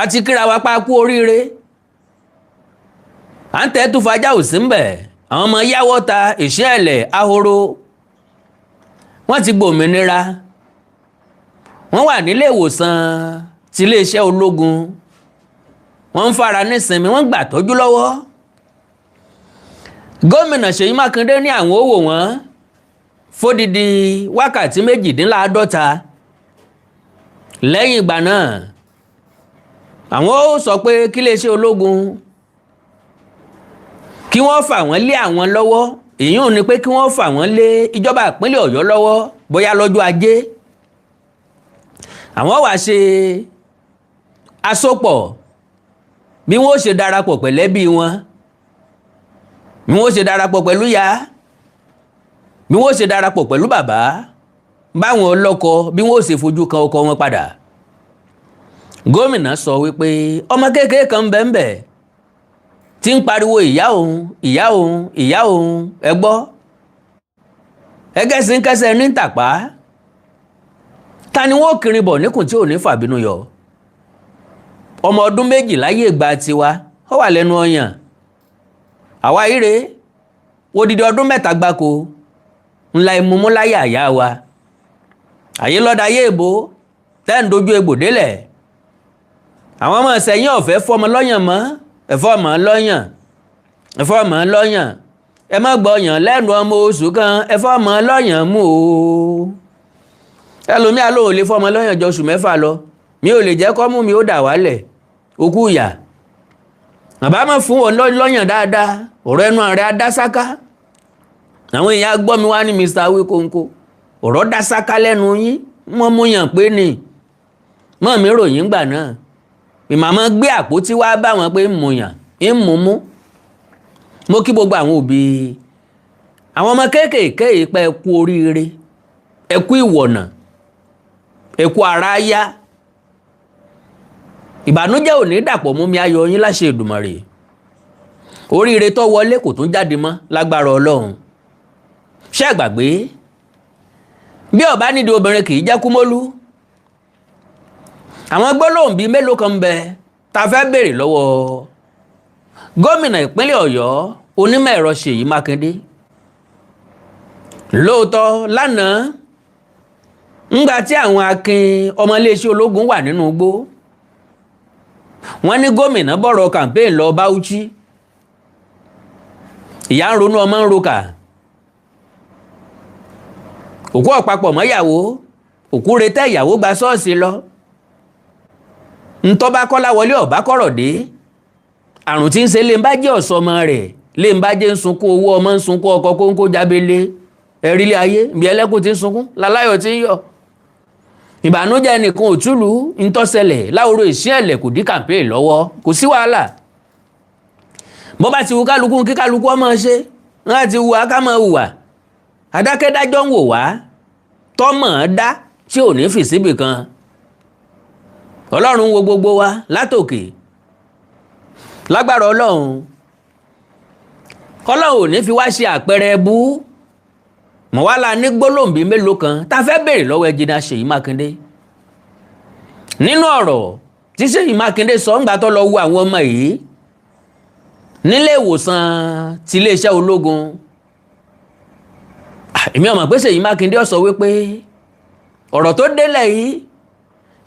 àti kíra wa pa kú oríire à ń tẹ́ tó fajá ò sí ń bẹ̀ àwọn ọmọ yáwọ́ ta ìṣẹ́ẹ̀lẹ̀ ahoro wọ́n ti gbòmìnira wọ́n wà nílé ìwòsàn ti iléeṣẹ́ ológun wọ́n ń fara nísinmi wọ́n gbà tọ́jú lọ́wọ́ gómìnà Ṣèyí Mákindé ní àwọn ó wò wọ́n fódìdí wákàtí 48 lẹ́yìn ìgbà náà àwọn ó sọ pé kí iléeṣẹ́ ológun kí wọ́n fà wọ́n lé àwọn lọ́wọ́ èyí ò ní pé kí wọ́n fà wọ́n lé ìjọba ìpínlẹ̀ Ọ̀yọ́ lọ́wọ́ bóyá lọ́jọ́ ajé àwọn wá ṣe àsopọ̀ bí wọ́n ṣe darapọ̀ pẹ̀lẹ́bí wọn bí wọ́n ṣe darapọ̀ pẹ̀lú ya bí wọ́n ṣe darapọ̀ pẹ̀lú bàbá báwọn ọlọ́kọ bí wọ́n ṣe fojú kan ọkọ wọn padà gómìnà sọ wípé ọmọ kékeré kan bẹ́ẹ̀ tí ń pariwo ìyá òun ìyá òun ìyá òun ẹ gbọ́ ẹgẹ́sìn kẹsẹ̀ ní tàpá ta ni wọ́n kiri bọ̀ níkùn tí ò ní fàbínú yọ ọmọ ọdún 2 láyé ìgbà tiwa ó wà lẹ́nu ọyàn àwa ire odidi ọdún 3 gbáko ńlá ìmúmú láyé àyà wa àyè lọ́dà ayé èbó tẹ́ ń dojú egbò délẹ̀ àwọn ọmọ ìsẹ̀yìn ọ̀fẹ́ fọmọ lọ́yàn mọ́ ẹ̀fọ́ ọmọ lọ́yàn ẹ̀fọ́ ọmọ lọ́yàn ẹ má gbọ́yàn lẹ́nu ọmọ oṣù kan ẹ̀fọ́ ọmọ lọ́yàn mú o ẹlòmíà ló lè fọmọ lọ́yàn jọ oṣù 6 lọ mi ò lè jẹ́ kọ́ mú mi ó dà wálẹ̀ okú ìyà bàbá mọ̀ fún wọn lọ́yàn dáadáa ọ̀rọ̀ ẹnu rẹ̀ adásáká àwọn èèyàn gbọ́ mi wá ní Mr. Awikonko ọ̀rọ̀ dásáká lẹ́nu yín wọ́n mú yàn pé ni mọ́ mi ròyìn gbà náà ìmàmọ́ gbé àpótí wá bá wọn pé mú yàn ń mú mú mo kí gbogbo àwọn òbí àwọn ọmọ kéékèèké pé ẹ kú oríire ẹ kú ìwọ̀nà ẹ kú ara yá ìbànújẹ́ ò ní dàpọ̀ mú mi ayọ̀ yín láṣẹ Èdùmàrè oríire tó wọlé kò tún jáde mọ́ lágbára Ọlọ́run ṣé gbàgbé bí ọba nídìí obìnrin kì í jẹ́ kúmólú àwọn gbólóhùn bíi mélòó kan bẹ tá fẹ́ béèrè lọ́wọ́ gómìnà ìpínlẹ̀ Ọ̀yọ́ onímọ̀ ẹ̀rọ Ṣèyí Mákindé lóòótọ́ lánàá ńgbà tí àwọn akin ọmọléeṣẹ́ ológun wà nínú igbó wọ́n ní gómìnà bọ̀rọ̀ campaign lọ Bauchi ìyá ń ronú ọmọ ń roka òkú ọ̀pápọ̀ mọ́yàwó òkú retẹ́ ìyàwó gba ṣọ́ọ̀ṣì lọ ntọ́ba kọ́lá wọlé ọ̀bá kọ̀rọ̀ dé àrùn tí ń ṣe lè ń bá jẹ́ ọ̀sọ́mọ rẹ̀ lè ń bá jẹ́ ń sunkún owó ọmọ ń sunkún ọkọ kóńkó jábélé ẹ̀rílẹ̀ ayé bí ẹlẹ́kùn ti ń sunkún láláyọ̀ tí ń yọ̀ ìbànújẹ́ nìkan òtúlù ń tọ́sẹlẹ̀ láwòrò ìṣẹ́ẹ̀lẹ̀ kò dí campaign lọ́wọ́ kò sí wàhálà bó bá ti wù kálukú kí kálukú ọmọ ṣe wọ́n ti wù akámọ̀ hùwà adákẹ́dájọ́ ń wò wá tọ́mọ̀ dá tí ò ní fi síbì kan Ọlọ́run wo gbogbo wa látòkè lágbára Ọlọ́run ò ní fi wá ṣe àpẹẹrẹ bú mọ̀ wá la ní gbólóǹbí mélòó kan tá fẹ́ béèrè lọ́wọ́ ẹjìnà Ṣèyí Mákindé nínú ọ̀rọ̀ tí Ṣèyí Mákindé sọ ńgbà tó lọ wo àwọn ọmọ yìí nílé ìwòsàn ti iléeṣẹ́ ológun èmi ò mọ̀ pé Ṣèyí Mákindé ó sọ wípé ọ̀rọ̀ tó délẹ̀ yìí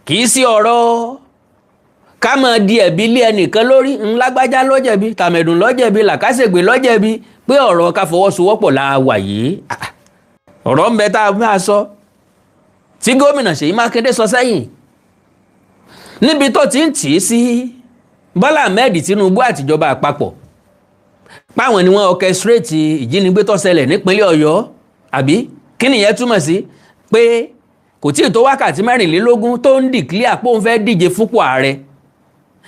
kì í sí ọ̀rọ̀ ká máa di ẹ̀bi lé ẹnìkan lórí ńlágbájá ló jẹ̀bi tàmẹ̀dùn ló jẹ̀bi làkàṣègbè ló jẹ̀bi pé ọ̀rọ̀ ká fọwọ́sowọ́pọ̀ la wà yìí ọ̀rọ̀ ń bẹ tá a máa sọ tí gómìnà Ṣèyí Mákindé sọ sẹ́yìn níbi tó ti ń tì í sí Bọ́lá Ahmed Tinubu àtìjọba àpapọ̀ páwọn ni wọ́n orchestrate ìjínigbé tó ṣẹlẹ̀ nípínlẹ̀ Ọ̀yọ́ àbí kí nìyẹn túmọ̀ sí pé kò tí ì tó wákàtí 24 tó ń dìklíà pé òun fẹ́ díje fúnpò ààrẹ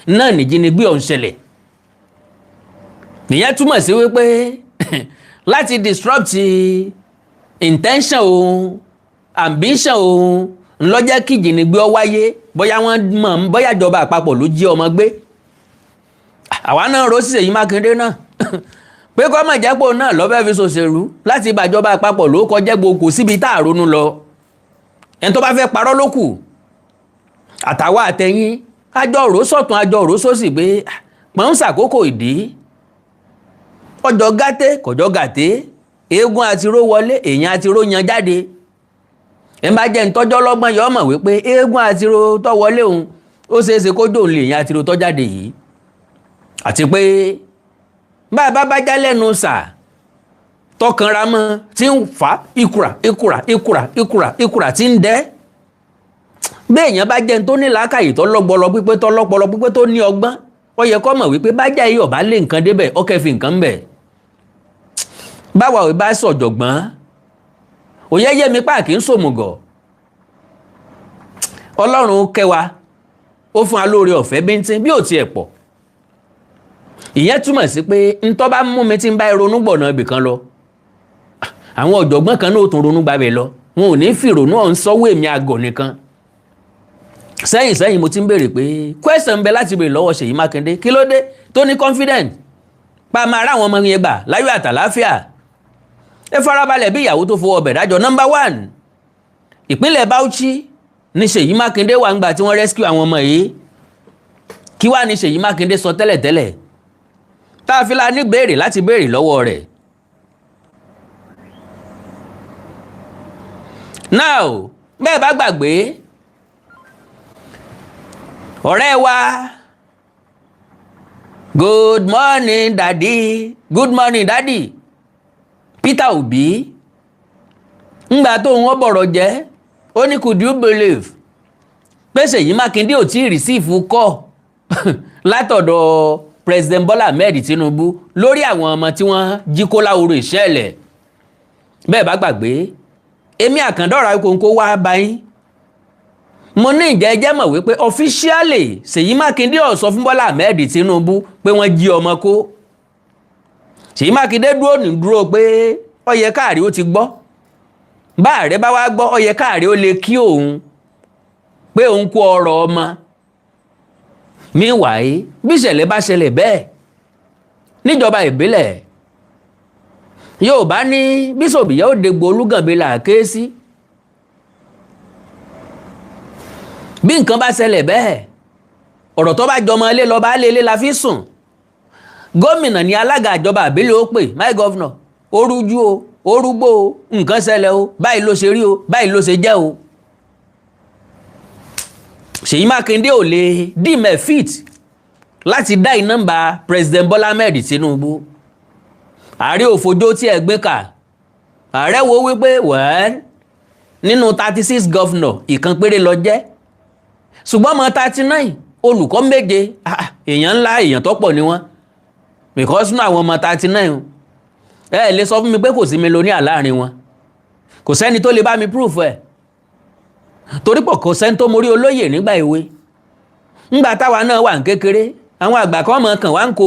náà nìjínigbé ọ̀hún ṣẹlẹ̀ nìyẹn túmọ̀ sí wípé láti disrupt intention òun ambition òun ńlọ́jẹ́ kí ìjínigbé ó wáyé bóyá wọ́n mọ̀ bóyá ìjọba àpapọ̀ ló jí ọmọ gbé àwa náà rò sí Ṣèyí Mákindé náà pé kọ́ mọ̀ jẹ́pọ̀ náà lọ́fẹ́ fi ṣòṣèlú láti ìbàjọba àpapọ̀ ló kọjẹ́ gbogbo síbi tá àrónú lọ ẹni tó bá fẹ́ parọ́ ló kù àtàwa àtẹ̀yìn àjọrò sọ̀tún àjọrò sósì pé pọ́n ń ṣàkókò ìdí ọjọ́ gàté kọjọ́ gàté eégún àtiró wọlé èèyàn àtiró yan jáde ẹ bá jẹ́ ntọ́jọ́ lọ́gbọ́n yọ mọ̀ wípé eégún àtiró tó wọlé òun ó ṣeéṣe kó dòun lè èèyàn àtiró tó jáde yìí àti pé bá bá já lẹ́nu sà tọkànra mọ́ tí ń fa ìkùrà tí ń dẹ́ bí èèyàn bá jẹ́ tó ní làákàyè tó lọ́pọlọ pípé tó ní ọgbọ́n ó yẹ kó mọ̀ wípé bájà yìí ọ̀bá lé nǹkan débẹ̀ ó kẹ́ fi nǹkan bẹ̀ báwa ò bá sọ̀jọ̀gbọ́n òye yé mi páàkì ń sòmùgọ̀ ọlọ́run kẹwa ó fún wa lóore ọ̀fẹ́ bíntín bí ò tiẹ̀ pọ̀ ìyẹn túmọ̀ sí pé ntọ́ bá mú mi tí ń bá ronú gbọ̀nà ibì kan lọ àwọn ọ̀jọ̀gbọ́n kan náà ó tún ronú gbàbẹ̀ lọ wọn ò ní fìrònú ọ̀hún sọ́wọ́ èmi àgọ̀ nìkan sẹ́yìn mo ti ń béèrè pé question ń bẹ láti béèrè lọ́wọ́ Ṣèyí Mákindé kí ló dé tó ní confident pa máa ráwọn ọmọ yẹn gbà láyọ̀ àtàláfíà ẹ farabalẹ̀ bí ìyàwó tó fowó ọbẹ̀ dájọ́ number 1 ìpínlẹ̀ Bauchi ní Ṣèyí Mákindé wà ń gbà tí wọ́n rescue àwọn ọmọ yìí kí wá ní Ṣèyí Mákindé sọ tẹ́lẹ̀tẹ́lẹ̀ tá a fi la ní béèrè láti béèrè lọ́wọ́ rẹ̀ now bẹ́ẹ̀ bá gbàgbé ọ̀rẹ́ wa good morning daddy Peter Obi ńgbà tó ń wọ́n bọ̀rọ̀ jẹ́ ó ní could you believe pé Ṣèyí Mákindé ò tí ì receive call látọ̀dọ̀ President Bola Ahmed Tinubu lórí àwọn ọmọ tí wọ́n jí kó láwòrò ìṣẹ̀lẹ̀ bẹ́ẹ̀ bá gbàgbé èmi àkàndọ̀rà kòǹkó wá báyìí mo ní ìjẹ́jẹ́ mọ̀ wípé officially Ṣèyí Mákindé ó sọ fún Bọ́lá Ahmed Tinubu pé wọ́n jí ọmọ kó Ṣèyí Mákindé dúró pé ó yẹ káàrí ó ti gbọ́ bá ààrẹ bá wá gbọ́ ó yẹ káàrí ó lè kí òun pé òun kó ọrọ̀ ọmọ meanwhile bí ìṣẹ̀lẹ̀ bá ṣẹlẹ̀ bẹ́ẹ̀ níjọba ìbílẹ̀ yóò bá ní bíṣọ̀bù yóò dégbò olúgànbí là ké sí bí nǹkan bá ṣẹlẹ̀ bẹ́ẹ̀ ọ̀rọ̀ tó bá jọmọ ilé lọ bá lélé la fi sùn gómìnà ní alága ìjọba àbílẹ̀ ó pè my governor orújú o orúgbó o nǹkan ṣẹlẹ̀ o báyìí ló ṣe rí o báyìí ló ṣe jẹ́ o Ṣèyí Mákindé ò lè dìmẹ̀ fit láti dá nọ́mbà President Bola Ahmed Tinubu ààrẹ òfojó tí ẹ gbé kà ààrẹ wo wípé well nínú 36 governor ìkan péré ló jẹ́ ṣùgbọ́n ọmọ 39 olùkọ́ méje èèyàn ńlá èèyàn tó pọ̀ ni wọ́n because nínú àwọn ọmọ 39 ẹ lè sọ fún mi pé kò sí mílíọ̀nìà láàrin wọn kò sẹ́ni tó lè bá mi proof ẹ̀ torí pọ̀ kò sẹ́ni tó mórí olóyè nígbà èwe ńgbà táwa náà wà ń kékeré àwọn àgbà kan mọ̀ kàn wá ń kó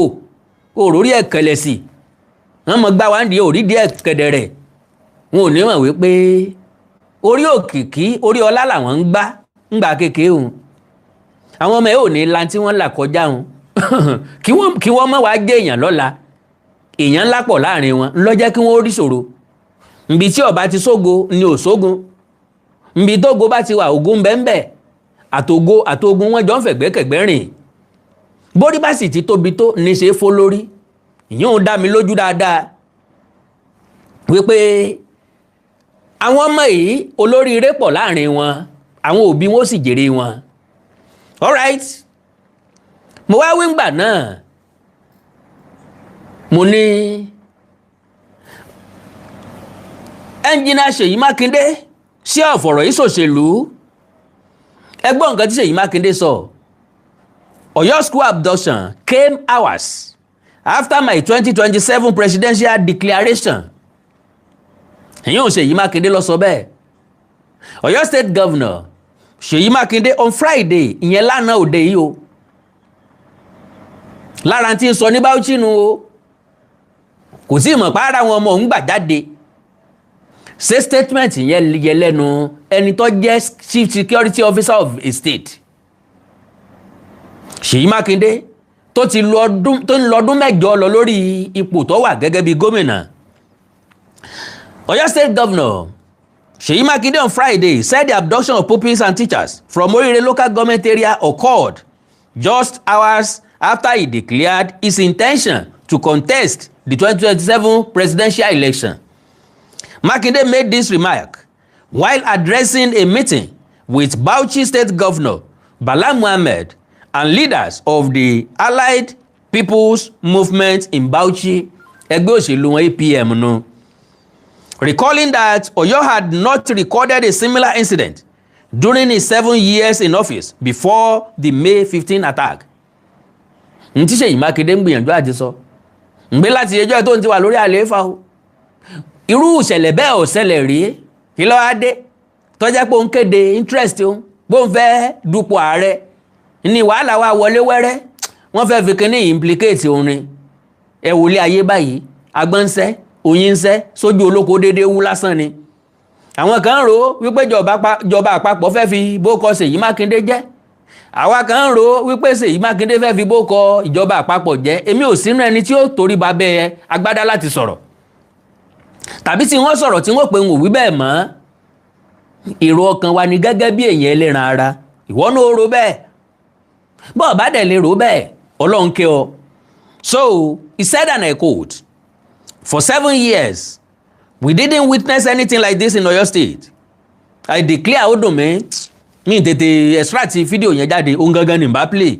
òrórí ẹ̀ kẹlẹ̀ sí wọ́n mọ̀ gbá wá ń di òrí díẹ̀ kẹ̀dẹ̀rẹ̀ wọn ò ní mọ̀ wípé orí òkìkí orí ọlá làwọn ń gbá ńgbà kékeré òun àwọn ọmọ ẹ̀ ò ní lan tí wọ́n là kọjá òun kí wọ́n mọ̀ wá jẹ́ èèyàn lọ́la èèyàn ńlá pọ̀ láàrin wọn lọ́jẹ́ kí wọ́n rí ṣòro nbí tí ọba ti sógo ni ò sógun nbí tógo bá ti wà ogun bẹ́ńbẹ́ àtògun wọn jọ ń fẹ̀gbẹ́kẹ̀gbẹ́ rìn bórí bá sì ti tóbi tó ní ṣe é fó lórí ìyẹn ò dá mi lójú dáadáa wípé àwọn ọmọ yìí olóríire pọ̀ láàrin wọn àwọn òbí wọn ó sì jèrè wọn alright mo wá wíńgbà náà mo ní ẹnjìnà Ṣèyí Mákindé sí ọ̀fọ̀rọ̀ yìí ṣòṣèlú ẹgbọ́n nǹkan tí Ṣèyí Mákindé sọ Ọ̀yọ́ school abduction came hours after my 2027 presidential declaration ẹ̀yìn ò Ṣèyí Mákindé lọ sọ bẹ́ẹ̀ Ọ̀yọ́ state governor Ṣèyí Mákindé on Friday ìyẹn lánàá òde yìí o lára tí ń sọ ní Bauchi nu o kò sí ìmọ̀ pàára àwọn ọmọ òun gbà jáde ṣe statement yẹn yẹ lẹ́nu ẹni tó jẹ́ chief security officer of a state Ṣèyí Mákindé tó ń lọ ọdún mẹ́jọ lọ lórí ipò tó wà gẹ́gẹ́ bí gómìnà Ọ̀yọ́ state governor Ṣèyí Mákindé on Friday said the abduction of pupils and teachers from Oriire local government area occurred just hours after he declared his intention to contest the 2027 presidential election. Makinde made this remark while addressing a meeting with Bauchi State Governor Bala Muhammad and leaders of the Allied People's Movement in Bauchi, ẹgbẹ́ òṣèlú wọn APM no. Recalling that Oyo had not recorded a similar incident during his 7 years in office before the May 15 attack. Ntí Seyi Makinde ń gbìyànjú àti sọ. Ǹgbé láti ẹjọ́ tó ń ti wà lórí àlééfà o. Irú ìṣẹ̀lẹ̀ bẹ́ẹ̀ ò ṣẹlẹ̀ rí. Kí ló wá dé? Tó jẹ́ pé ó ń kéde interest òun. Bó ń fẹ́ dupò ààrẹ. Ní wàhálà wa wọlé wẹ́rẹ́. Wọ́n fẹ́ fi kíní implicate òun ni. Ẹ wòlé ayé báyìí. Agbọ́nsẹ́, òyìnsẹ́, sójú olóko déédéé wú lásán ni. Àwọn kan rò wípé ìjọba àpapọ̀ fẹ́ fi bókọ Seyi Makinde jẹ́. Àwa kan rò wípé Seyi Makinde fẹ́ fi bókọ ìjọba àpapọ̀ jẹ́. Èmi ò sínú ẹni tí ó torí babẹ́ agbádá láti sọ̀rọ̀. Tàbí tí wọ́n sọ̀rọ̀ tí wọ́n pè ń wò wí bẹ́ẹ̀ mọ́. Èrò ọkàn wa ni gẹ́gẹ́ bí èèyàn ẹlẹ́ran ara. Ìwọ náà rò bẹ́ẹ̀. Bọ́ọ̀ bá dẹ̀ lè rò bẹ́ẹ̀, Ọlọ́run kẹ́ ọ. So, he said, and I quote, "For 7 years, we didn't witness anything like this in Oyo State. I declare ó dùn mí, mi tètè extract fídíò yẹn jáde, òun gangan ni bá play.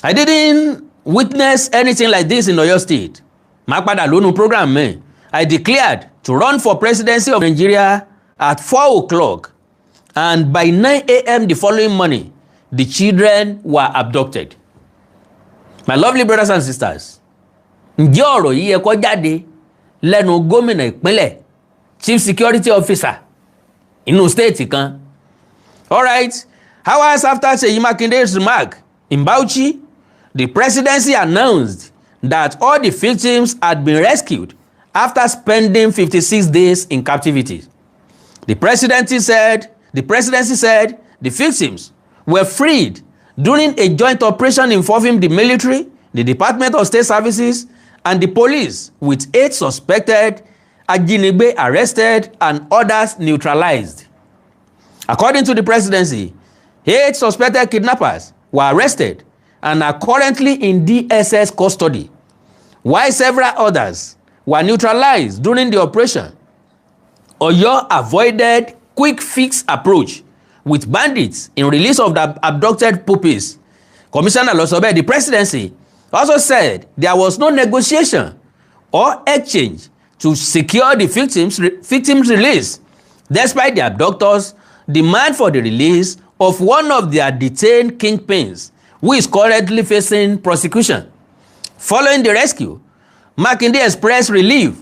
I didn't witness anything like this in Oyo State. Má padà lónú program mi. I declared to run for presidency of Nigeria at 4 o'clock, and by 9 a.m. the following morning, the children were abducted." My lovely brothers and sisters, ǹjẹ́ ọ̀rọ̀ yìí yẹ kó jáde lẹ́nu gómìnà ìpínlẹ̀, chief security officer inú state kan? All right, hours after Seyi Makinde's remark in Bauchi, the presidency announced that all the victims had been rescued after spending 56 days in captivity. The presidency said the victims were freed during a joint operation involving the military, the Department of State Services, and the police, with 8 suspected ajínigbé arrested and others neutralized. According to the presidency, 8 suspected kidnappers were arrested and are currently in DSS custody, while several others were neutralized during the operation. Oyo avoided quick fix approach with bandits in release of the abducted pupils. Commissioner Losobe, the presidency, also said there was no negotiation or exchange to secure the victims' release, despite the abductors' demand for the release of one of their detained kingpins, who is currently facing prosecution. Following the rescue, Makinde expressed relief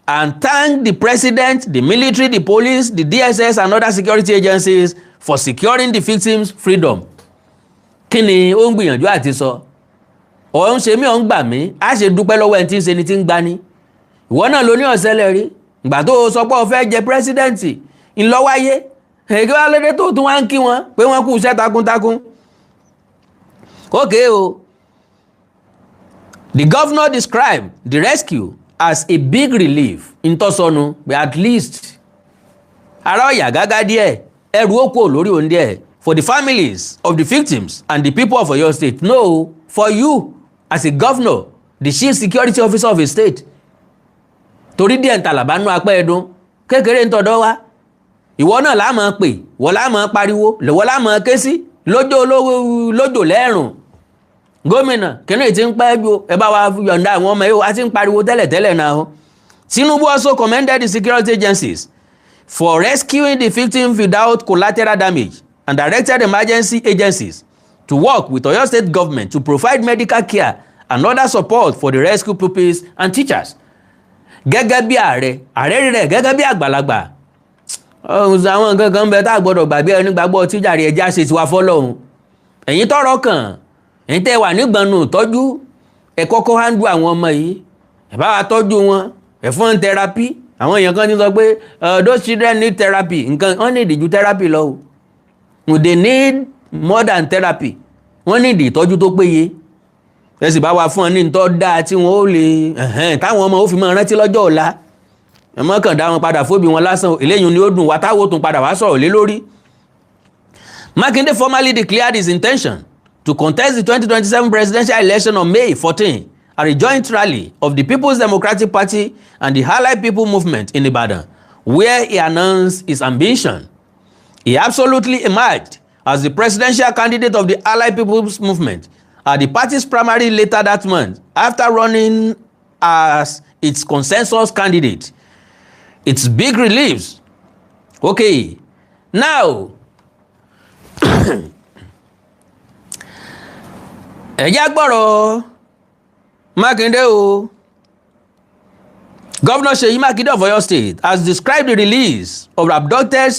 and thanked the president, the military, the police, the DSS, and other security agencies for securing the victims' freedom. Kí ni ó ń gbìyànjú àti sọ? Ó ń ṣe mí, ó ń gbà mí, á ṣe dúpẹ́ lọ́wọ́ ẹni tí ń ṣe ni tí ń gbá ní. Ìwọ náà ló ní ọ̀sẹ̀lẹ̀ rí. Ìgbà tó sọ pé ó fẹ́ jẹ pírẹ́sídẹ̀ǹtì ńlọ́wáyé. Èké wá lédè tó tún wá ń kí wọn pé wọ́n kú iṣẹ́ takuntakun. Okay o. The governor described the rescue as a big relief in Tosonu, but at least ara ọ̀yà gágá díẹ̀, ẹrù ó kúrò lórí òun díẹ̀, for the families of the victims and the people of Oyo State. No, for you as a governor, the chief security officer of a state. Torí díẹ̀ ń tàlàbá nú apẹ́ ẹ̀dùn kékeré ń tọ̀dọ̀ wá. Ìwọ náà la máa pè, wọ́n la máa pariwo, lọ́wọ́ la máa ké sí, lójò lẹ́rùn. Gomina, kìnnì tí ń pẹ́ ju ẹ bá wa yọ̀ǹda àwọn ọmọ yìí, a ti ń pariwo tẹ́lẹ̀tẹ́lẹ̀ náà. Tinubu also commended the security agencies for rescuing the victims without collateral damage and directed emergency agencies to work with Oyo State government to provide medical care and other support for the rescue pupils and teachers. Gẹ́gẹ́ bí ààrẹ rẹ̀ gẹ́gẹ́ bí àgbàlagbà. Àwọn nǹkan kan bẹ tá a gbọ́dọ̀ gbàgbé ẹni gbàgbọ́ tíjà rẹ̀ ẹja ṣe tiwa fọ́lọ́hun. Ẹ̀yin tọ́rọ̀ kàn, ẹ̀yin tẹ́ wà nígbọnú tọ́jú, ẹ kọ́kọ́ handle àwọn ọmọ yìí. Ẹ bá wa tọ́jú wọn, ẹ fún wọn therapy. Àwọn èèyàn kan ti sọ pé those children need therapy. Nǹkan wọ́n need ju therapy lọ o. They need more than therapy. Wọ́n need ìtọ́jú tó péye. Ẹ sì bá wa fún wọn ní ìtọ́ dáa tí wọ́n ó lè táwọn ọmọ ó fi máa rántí lọ́jọ́ ọ̀la. Ẹ mọ́ kàn dá wọn padà fóbi wọn lásán. Eléyìí ni ó dùn wá táwọn ó tún padà wá sọ̀rọ̀ lé lórí. Makinde formally declared his intention to contest the 2027 presidential election on May 14 at a joint rally of the People's Democratic Party and the Allied People Movement in Ibadan, where he announced his ambition. He absolutely emerged as the presidential candidate of the Allied People's Movement at the party's primary later that month, after running as its consensus candidate. It's big relief. Okay, now, ẹ̀yà gbọ́rọ̀ Makinde o. Governor Seyi Makinde of Oyo State has described the release of abducted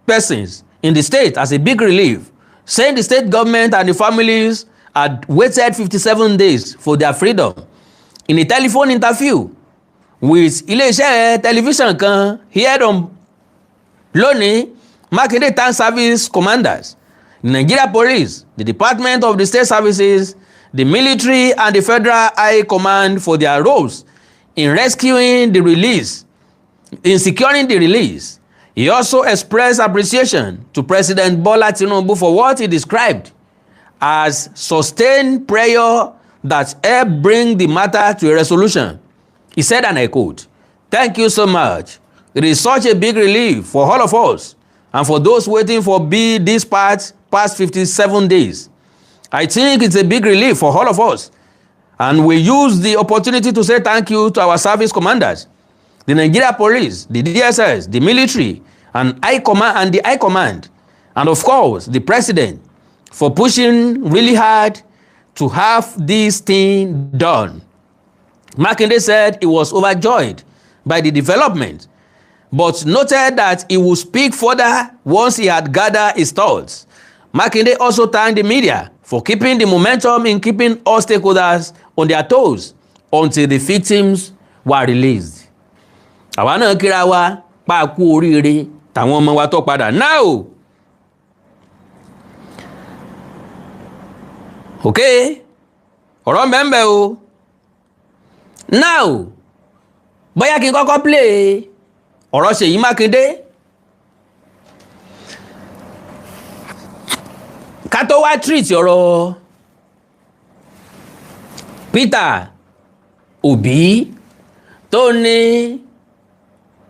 persons in the state as a big relief, saying the state government and the families had waited 57 days for their freedom. In a telephone interview with ilé-iṣẹ́ television kan aired on lónìí, Makinde thanked service commanders, the Nigeria Police, the Department of the State Services, the military and the Federal High Command for their roles in securing the release. He also expressed appreciation to President Bola Tinubu for what he described as sustained prayer that helped bring the matter to a resolution. He said, and I quote, "Thank you so much. It is such a big relief for all of us and for those waiting for this past 57 days. I think it's a big relief for all of us, and we use the opportunity to say thank you to our service commanders, the Nigeria Police, the DSS, the military, and the High Command, and of course, the President, for pushing really hard to have this thing done." Makinde said he was overjoyed by the development, but noted that he would speak further once he had gathered his thoughts. Makinde also thanked the media for keeping the momentum in keeping all stakeholders on their toes until the victims were released. Àwa náà kíra wa pa kú oríire tàwọn ọmọ wa tó padà. Now, okay, ọ̀rọ̀ mbẹ́mbẹ́ o. Now, bóyá kí n kọ́kọ́ play ọ̀rọ̀ Seyi Makinde. Ká tó wá treat ọ̀rọ̀ Peter Obi tó ní,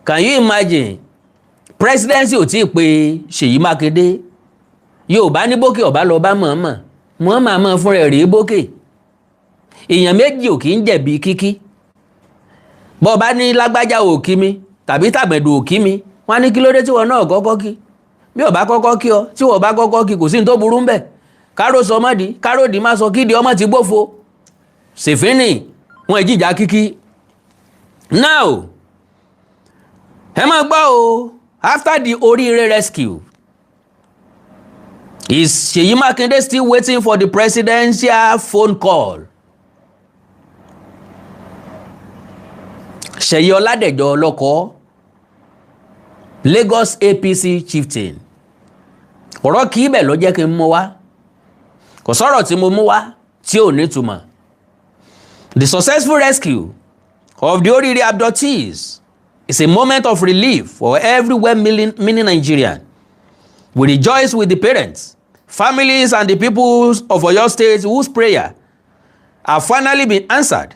can you imagine, presidency ò tí ì pé Seyi Makinde. Yorùbá ní bókè ọ̀bá lọ bá mọ̀ọ́mọ̀, mọ̀ọ́mọ̀ àmọ́ fún rẹ̀ rèé bókè. Èèyàn méjì ò kì í jẹ̀bi kíkí. Bọ́ bá ní lágbájá ò kí mi tàbí tàgbẹ̀dù ò kí mi, wọ́n ní kí ló dé tí wọ́n náà kọ́kọ́ kí. Bí ó bá kọ́kọ́ kí ọ, tí wọ́n bá kọ́kọ́ kí, kò sí ní tó burú ń bẹ̀. Káró sọ mọ́dí, káròdì má sọ kídi ọmọ ti gbófo. Sèfínì wọn ìjìjà kíkí. Now, ẹ máa gbọ́ o, after the Oriire rescue, is Seyi Makinde still waiting for the presidential phone call? Seyi Ọládẹ̀jọ ọlọ́kọ́, Lagos APC chieftain. Ọ̀rọ̀ kìí bẹ̀ ló jẹ́ kí n mú wá. Kò sọ̀rọ̀ tí mo mú wá tí ò ní túmọ̀. The successful rescue of the Oriire abductees is a moment of relief for every well-meaning Nigerian. We rejoice with the parents, families, and the people of Oyo State whose prayer have finally been answered.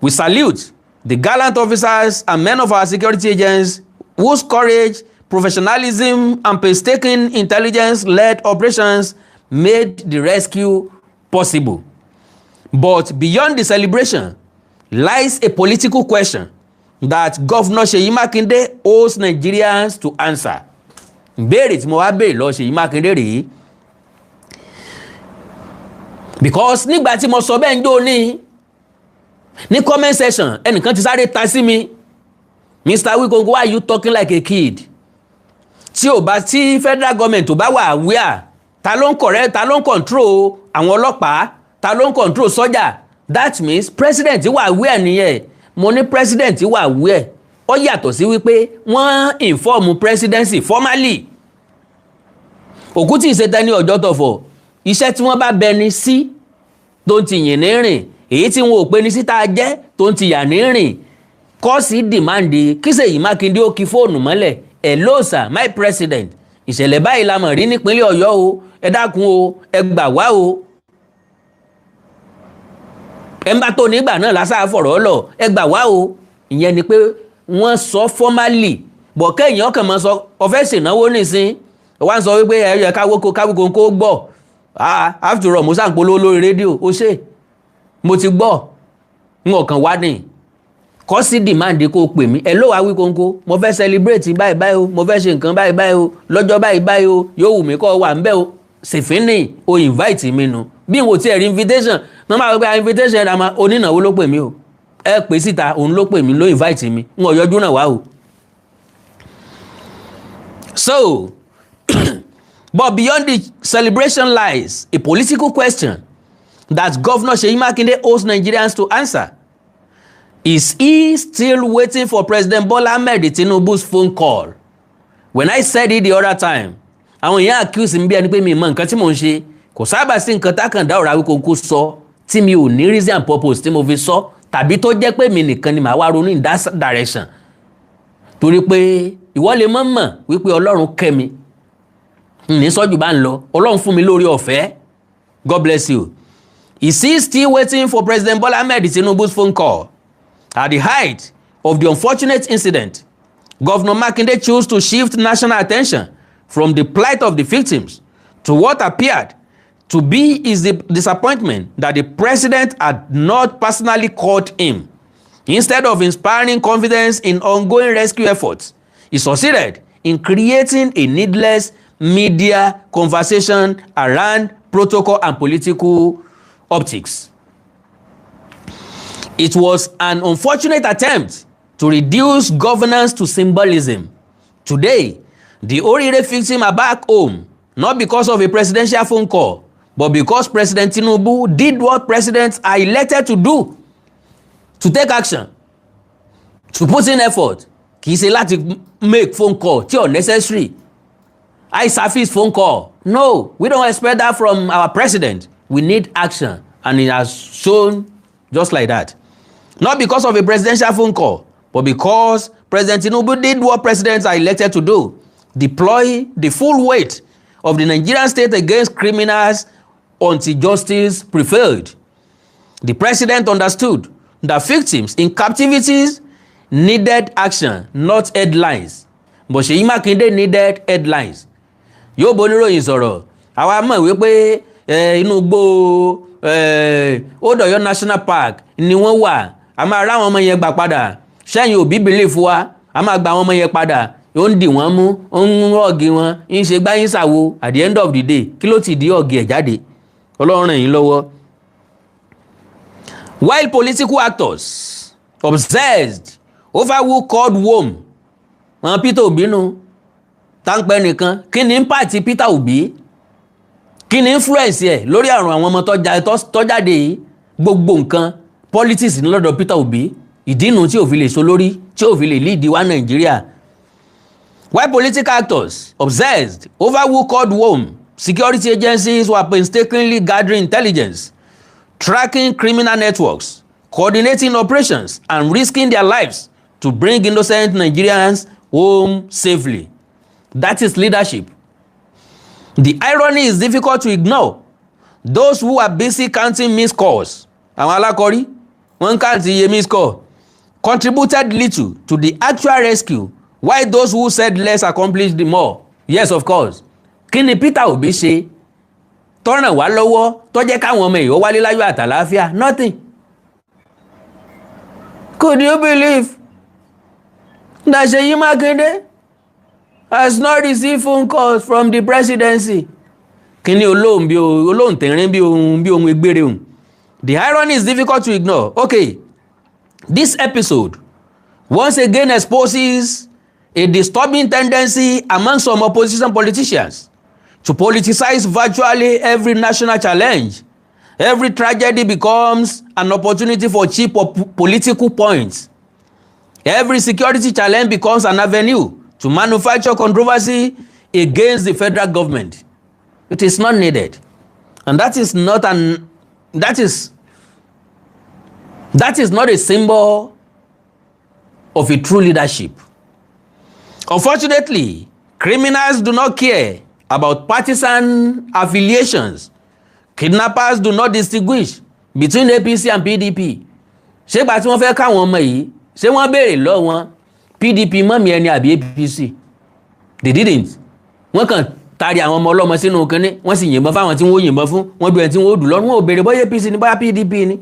We salute the gallant officers and men of our security agents whose courage, professionalism, and painstaking intelligence-led operations made the rescue possible. But beyond the celebration lies a political question that Governor Seyi Makinde owes Nigerians to answer. Ìbéèrè tí mo wá béèrè lọ Seyi Makinde rèé. Because nígbà tí mo sọ bẹ́ẹ̀ ń jó ní comment section, ẹnìkan ti sáré ta sí mi. Mr. Wikongo, why are you talking like a kid? Tí federal government ò bá wà aware, ta ló ń control àwọn ọlọ́pàá, ta ló ń control sọ́jà. That means president wà aware nìyẹn. Mo ní president wà aware. Ó yàtọ̀ sí wípé wọ́n inform presidency formally. Òkú tí ìṣẹ́ta ní ọjọ́ tọ̀fọ̀, iṣẹ́ tí wọ́n bá bẹni sí tó ń ti yìn ní rìn, èyí tí wọn ò pe ní síta jẹ́ tó ń ti yà ní rìn. Kọ́sì dìmáàndì kí Seyi Makinde ó kí fóònù mọ́lẹ̀. Hello sir, my president, ìṣẹ̀lẹ̀ báyìí la mọ̀ rí nípínlẹ̀ Ọ̀yọ́ o, ẹ dákun o, ẹ gbà wá o. ẹ ń bá tó nígbà náà lásà fọ̀rọ̀ lọ ẹ gbà wá o. ìyẹn ni pé wọ́n sọ formally bọ̀ kéèyàn kàn máa sọ ọ̀fẹ́ ṣènáwó nìsín wá ń sọ wípé ẹ yẹ káwókó kó gbọ́ after all mo sá ń polówó lórí rédíò ó ṣe mo ti gbọ́ n ò kàn wá ní kọ́ sí demand kó pè mí ẹ ló wá wí kóńkó mo fẹ́ celebrate báyìí báyìí o mo fẹ́ ṣe nǹkan báyìí báyìí o lọ́jọ́ báyìí báyìí o yóò wù mí kọ́ wà ń bẹ́ o ṣèfínì o invite mi nu bí n ò tiẹ̀ rí invitation ní wọ́n máa wọ pé invitation ẹ̀dá máa onínáwó ló pè mí o ẹ pè síta òun ló pè mí ló invite mi n ò yọjú náà wá o. So but beyond the celebration lies a political question that Governor Seyi Makinde owes Nigerians to answer. Is he still waiting for President Bola Ahmed Tinubu's phone call? When I said it the other time, àwọn èèyàn accuse mi bí ẹni pé mi mọ nǹkan tí mò ń ṣe kò sábà sí nǹkan tákàndá ọ̀rọ̀ Awíkonko sọ tí mi ò ní reason and purpose tí mo fi sọ tàbí tó jẹ́ pé mi nìkan ni màá wá ronú in that direction. Torí pé ìwọ lè mọ̀ wípé Ọlọ́run kẹ́ mi ní sọ́jú bá ń lọ Ọlọ́run fún mi lórí ọ̀fẹ́. God bless you. Is he still waiting for President Bola Ahmed Tinubu's phone call? At the height of the unfortunate incident, Governor Makinde chose to shift national attention from the plight of the victims to what appeared to be his disappointment that the president had not personally called him. Instead of inspiring confidence in ongoing rescue efforts, he succeeded in creating a needless media conversation around protocol and political optics. It was an unfortunate attempt to reduce governance to symbolism. Today, the Oriire victims are back home, not because of a presidential phone call, but because President Tinubu did what presidents are elected to do, to take action, to put in effort. Kì í ṣe láti make phone call tí unnecessary. I surface phone call. No, we don't expect that from our president. We need action, and it has shown just like that. Not because of a presidential phone call, but because President Tinubu did what presidents are elected to do, deploy the full weight of the Nigerian state against criminals until justice prevailed. The president understood that victims in captivities needed action, not headlines. But Seyi Makinde needed headlines. Yóò boníròyìn sọ̀rọ̀, àwa mọ̀ wípé inú igbó Odòyọ National Park ni wọ́n wà. A máa rá àwọn ọmọ yẹn gbà padà sẹ́yìn òbí belief wa a máa gba àwọn ọmọ yẹn padà ó ń dì wọ́n mú ó ń ọ̀gì wọn ń ṣe gbáyín ṣàwo at the end of the day kí ló ti di ọ̀gì ẹ̀ jáde Ọlọ́run ràn yín lọ́wọ́. While political actors obsessed over who called whom, wọn Peter Obi nu táǹpẹ́ nìkan kí ni impact Peter Obi kí ni influence ẹ̀ lórí àrùn àwọn ọmọ tọ́jáde yìí gbogbo nǹkan politics ní lọ́dọ̀ Peter Obi ìdínú tí ò fi lè so lórí tí ò fi lè lead wa Nàìjíríà. While political actors obsessed over who called whom, security agencies were painstakingly gathering intelligence, tracking criminal networks, coordinating operations, and risking their lives to bring innocent Nigerians home safely. That is leadership. The irony is difficult to ignore. Those who are busy counting missed calls, àwọn alákọ̀rí wọ́n count iye missed call, contributed little to the actual rescue, while those who said less accomplished the more. Yes, of course. Kí ni Peter Obi ṣe tó ràn wá lọ́wọ́ tó jẹ́ káwọn ọmọ èèyàn wálé láyọ̀ àtàlàáfíà? Nothing. Could you believe that Seyi Makinde has not received phone calls from the presidency? Kí ni olóhùn tẹ̀rín bí ohun egbére hùn? The irony is difficult to ignore. Okay, this episode once again exposes a disturbing tendency among some opposition politicians to politicize virtually every national challenge. Every tragedy becomes an opportunity for cheap political points. Every security challenge becomes an avenue to manufacture controversy against the federal government. It is not needed. And that is not a symbol of a true leadership. Unfortunately, criminals do not care about partisan affiliations. Kidnappers do not distinguish between APC and PDP ṣé gbà tí wọ́n fẹ́ káwọn ọmọ yìí ṣé wọ́n béèrè lọ́wọ́ wọn PDP mọ́mí ẹni àbí APC they didn't wọ́n kàn tari àwọn ọmọ ọlọ́mọ sínú kínní wọ́n sì yìnbọn fáwọn tí wọ́n yìnbọn fún wọ́n bí ẹni tí wọ́n dùn lọ́rùn wọn ò béèrè bóyá APC ni bóyá PDP ni.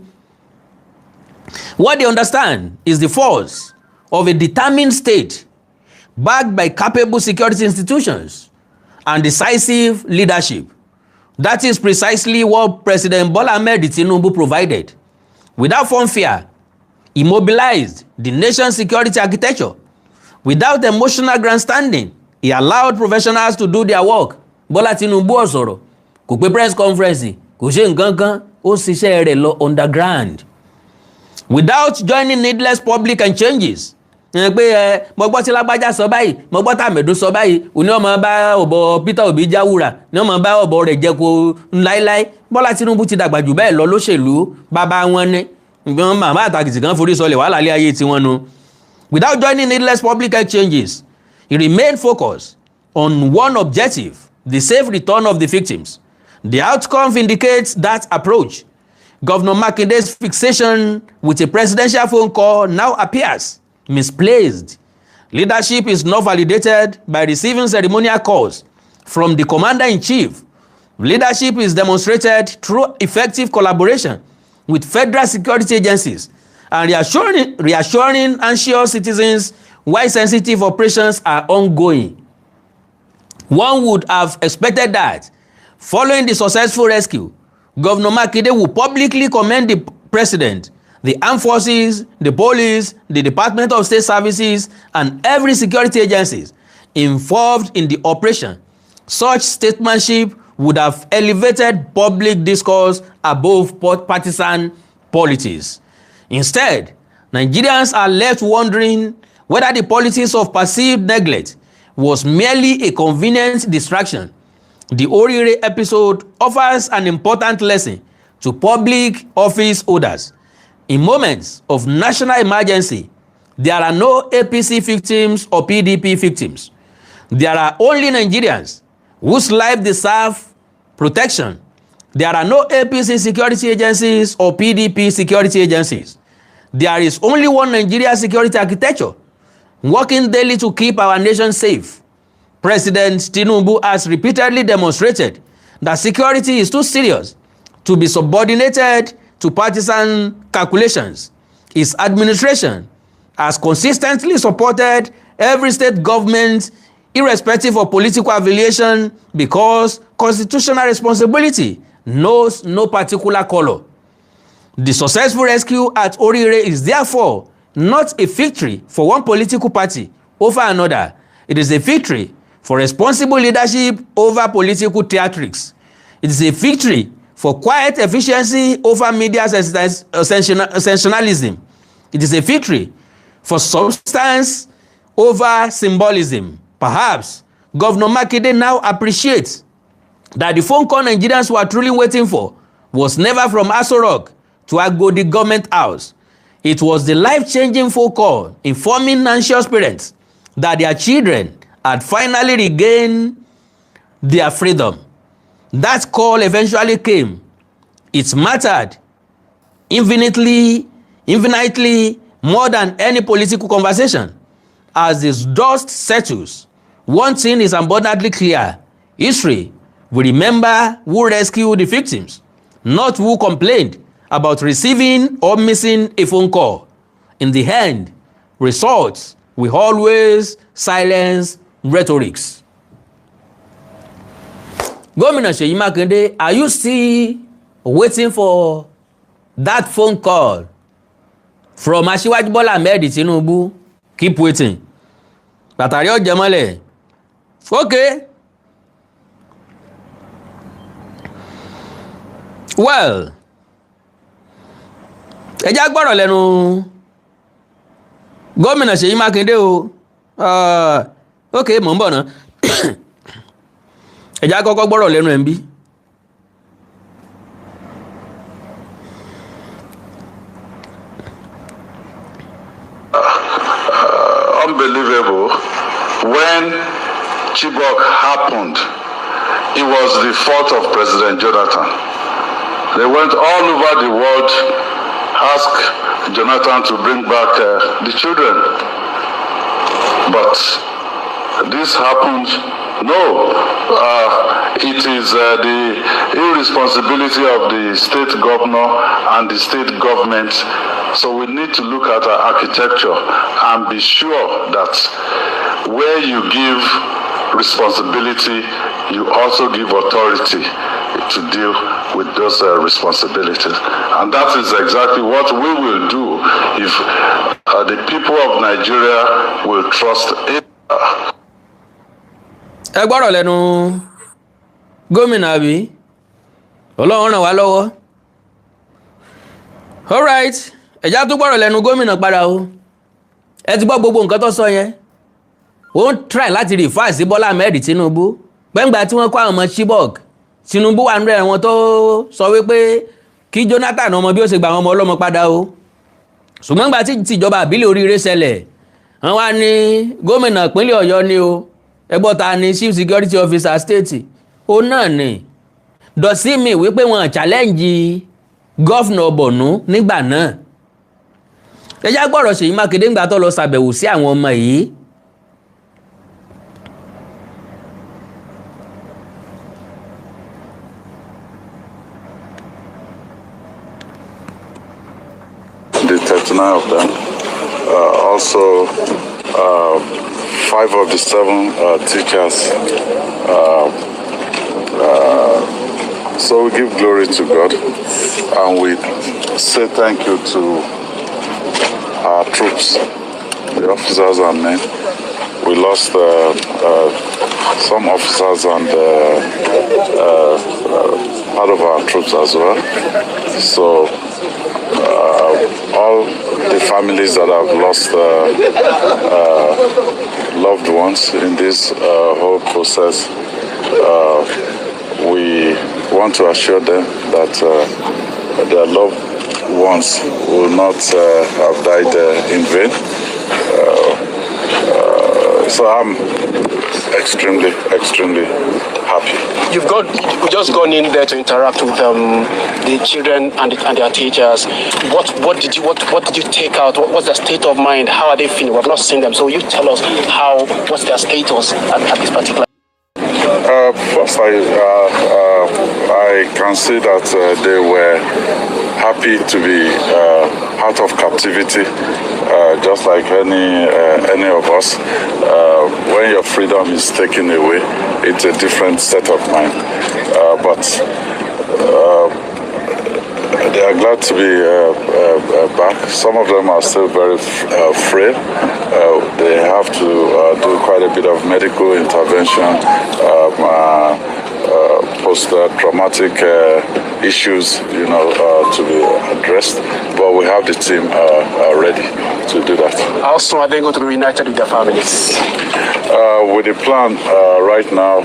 What they understand is the force of a determined state backed by capable security institutions and decisive leadership. That is precisely what President Bola Ahmed Tinubu provided. Without fanfare, he mobilized the nation's security architecture. Without emotional grandstanding, he allowed professionals to do their work. Bola Tinubu ò sọ̀rọ̀, kò pé press conference, kò ṣe nǹkan kan, ó ṣiṣẹ́ rẹ̀ lọ underground. Without joining needless public and changes. Pé mo gbọ́ tí lágbájá sọ báyìí, mo gbọ́ tàmẹ̀dún sọ báyìí, òní ọmọ bá ọ̀bọ Peter Obi jáwúra, ní ọmọ bá ọ̀bọ rẹ̀ jẹ́ kó láíláí. Bọ́lá Tinubu ti dàgbà jù bẹ́ẹ̀ lọ lóṣèlú, bàbá wọn ní. Màmá àtàkìtì kan forí sọlẹ̀ wàhálà ilé ayé tiwọn nu. Without joining needless public exchanges, he remained focused on one objective, the safe return of the victims. The outcome indicates that approach. Governor Makinde's fixation with a presidential phone call now appears misplaced. Leadership is not validated by receiving ceremonial calls from the commander-in-chief. Leadership is demonstrated through effective collaboration with federal security agencies and reassuring anxious citizens while sensitive operations are ongoing. One would have expected that, following the successful rescue, Governor Makinde will publicly commend the president, the armed forces, the police, the Department of State Services, and every security agency involved in the operation. Such statesmanship would have elevated public discourse above partisan politics. Instead, Nigerians are left wondering whether the politics of perceived neglect was merely a convenient distraction. The Oriire episode offers an important lesson to public office holders. In moments of national emergency, there are no APC victims or PDP victims. There are only Nigerians whose life deserve protection. There are no APC security agencies or PDP security agencies. There is only one Nigeria security architecture working daily to keep our nation safe. President Tinubu has repeatedly demonstrated that security is too serious to be subordinated to partisan calculations. His administration has consistently supported every state government irrespective of political affiliation because constitutional responsibility knows no particular color. The successful rescue at Oriire is therefore not a victory for one political party over another. It is a victory for responsible leadership over political theatrics. It is a victory for quiet efficiency over media sensationalism. It is a victory for substance over symbolism. Perhaps Governor Makinde now appreciates that the phone call Nigerians were truly waiting for was never from Aso Rock to Agodi government house. It was the life-changing phone call informing anxious parents that their children had finally regained their freedom. That call eventually came. It mattered infinitely more than any political conversation. As this dust settles, one thing is abundantly clear. History will remember who rescued the victims, not who complained about receiving or missing a phone call. In the end, results will always silence rhetorics. Gomina Seyi Makinde, are you still waiting for that phone call from Asiwaju Bola Ahmed Tinubu? Keep waiting. Bàtàrí ọ̀jẹ̀ mọ́lẹ̀. Okay. Well, ẹ já gbọ́rọ̀ lẹ́nu Gómìnà Seyi Makinde o. Okay, mò ń bọ̀ ná. Ẹ já kọ́kọ́ gbọ́rọ̀ lẹ́nu ẹ̀ ń bí. Unbelievable. When Chibok happened, it was the fault of President Jonathan. They went all over the world, asked Jonathan to bring back the children. But this happened. No, it is the irresponsibility of the state governor and the state government. So we need to look at our architecture and be sure that where you give responsibility, you also give authority to deal with those responsibilities. And that is exactly what we will do if the people of Nigeria will trust it. Ẹ gbọ́rọ̀ lẹ́nu gómìnà àbí Ọlọ́run ràn wá lọ́wọ́. All right, ẹ̀já tó gbọ́rọ̀ lẹ́nu gómìnà padà o. Ẹ ti gbọ́ gbogbo nǹkan tó sọ yẹn. Ó ń try láti refer sí Bọ́lá Ahmed Tinubu. Gbẹ́ngbà tí wọ́n kó àwọn ọmọ Chibok, Tinubu wà nínú ẹ̀wọ̀n tó sọ wípé kí Jonathan ọmọ bí ó ṣe gba àwọn ọmọ ọlọ́mọ padà o. Ṣùgbọ́n gbà tí ìjọba àbílẹ̀ Oriire ṣẹlẹ̀, wọ́n wá ní gómìnà ìpínlẹ̀ Ọ̀yọ́ ni o. Ẹgbọ́n ta ni chief security officer state ó náà ni dọ̀sí mi wípé wọn challenge gọ́fìnà Borno nígbà náà. Ẹjá gbọ́rọ̀ Ṣèyí Mákindé ńgbà tó lọ ṣàbẹ̀wò sí àwọn ọmọ yìí. The 39 of them, also 5 of the 7 teachers. So we give glory to God and we say thank you to our troops, the officers and men. We lost some officers and part of our troops as well. So all the families that have lost loved ones in this whole process, we want to assure them that their loved ones will not have died in vain. So I'm extremely happy. You've just gone in there to interact with the children and their teachers. What did you take out? What's their state of mind? How are they feeling? We've not seen them, so you tell us what's their status at this particular. First, I can say that they were happy to be out of captivity, just like any of us. When your freedom is taken away, it's a different set of mind. But they are glad to be back. Some of them are still very frail. They have to do quite a bit of medical intervention, post-traumatic issues, to be addressed. But we have the team ready to do that. How soon are they going to be reunited with their families? With the plan right now,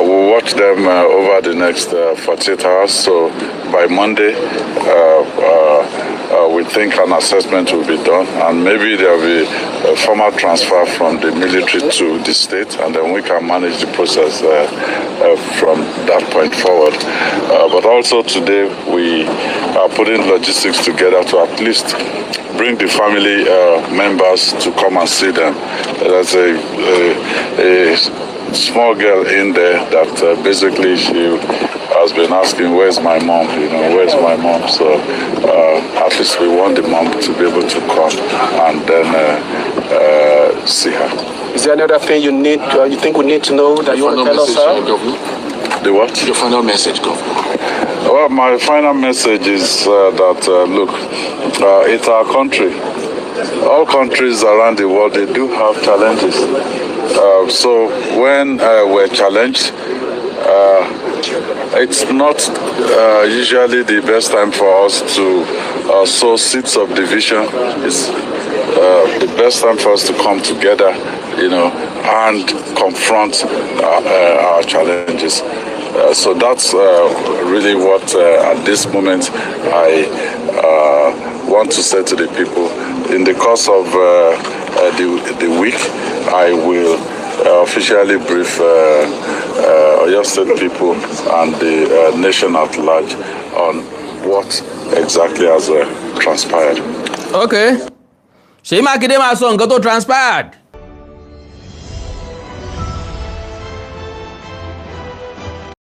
we'll watch them over the next 48 hours. So by Monday, we think an assessment will be done, and maybe there will be a formal transfer from the military to the state, and then we can manage the process from that point forward. But also today, we are putting logistics together to at least bring the family members to come and see them. There's a small girl in there that basically she has been asking, where's my mom? Where's my mom? So at least we want the mom to be able to come and then see her. Is there another thing you think we need to know that you want to tell us, sir? The what? Your final message, Governor. Well, my final message is that, look, it's our country. All countries around the world, they do have challenges. So when we're challenged, it's not usually the best time for us to sow seeds of division. It's the best time for us to come together, and confront our challenges. So that's really what, at this moment, I want to say to the people. In the course of the week, I will officially brief Oyo State people and the nation at large on what exactly has transpired. Okay. Ṣèyí Mákindé máa sọ nǹkan tó transpired.